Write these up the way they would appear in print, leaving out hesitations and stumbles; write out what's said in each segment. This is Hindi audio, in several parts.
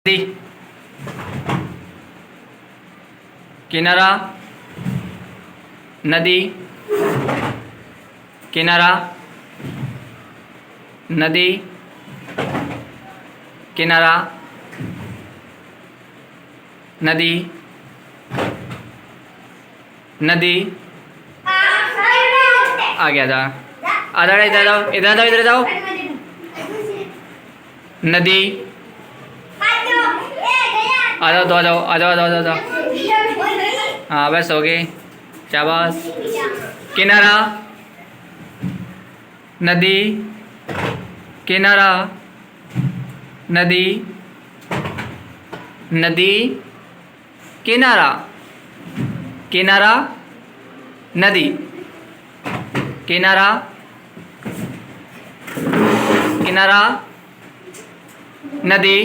नदी, किनारा, नदी, किनारा, नदी, किनारा, नदी, नदी। आ गया था। इधर इधर जाओ, इधर जाओ, इधर जाओ। नदी, आ जाओ, तो आ जाओ, आ जाओ, आ जाओ, आ जाओ। हाँ बस हो गई, शाबाश। किनारा, नदी, किनारा, नदी, नदी, किनारा, किनारा, नदी, किनारा, किनारा, नदी,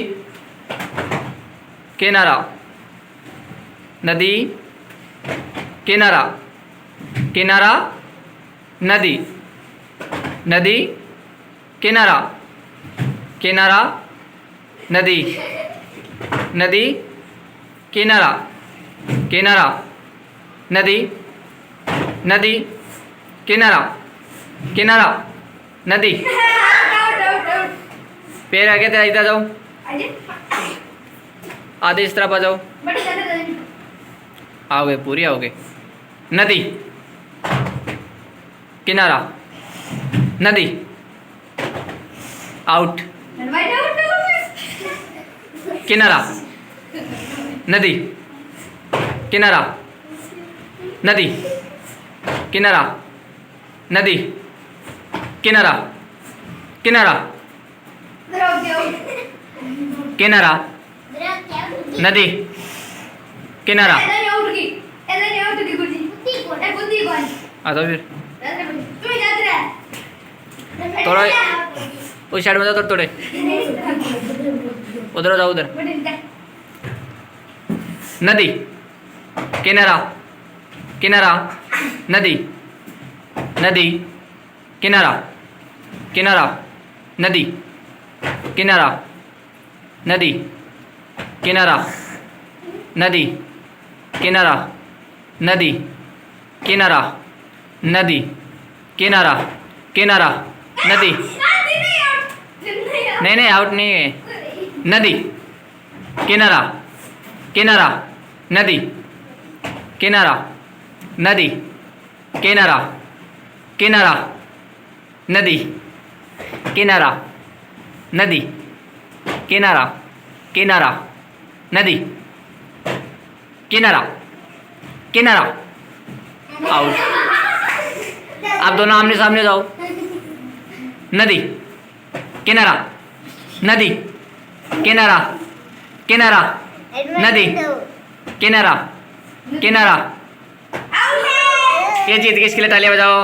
किनारा, नदी, किनारा, किनारा, नदी, नदी, किनारा, किनारा, नदी, नदी, किनारा, किनारा, नदी, नदी, किनारा, किनारा, नदी। पैर आगे तेरा, इधर जाओ, आधे इस तरफ आ जाओ। आओगे, पूरी आओगे। नदी, किनारा, नदी, आउट, किनारा, नदी, किनारा, नदी, किनारा, नदी, किनारा, किनारा, किनारा, नदी, किनारा। आ जाओ फिर, थोड़ा उस साइड में जाओ, थोड़े उधर जाओ, उधर। नदी, किनारा, किनारा, नदी, नदी, किनारा, किनारा, नदी, किनारा, नदी, किनारा, नदी, किनारा, नदी, किनारा, नदी, किनारा, किनारा, नदी। नहीं नहीं, आउट नहीं है। नदी, किनारा, किनारा, नदी, किनारा, नदी, किनारा, किनारा, नदी, किनारा, नदी, किनारा, किनारा, नदी, किनारा, किनारा। आउट। आप दोनों आमने सामने जाओ। नदी, किनारा, नदी, किनारा, किनारा, नदी, किनारा, किनारा। ये जीत गए, इसके लिए तालियां बजाओ।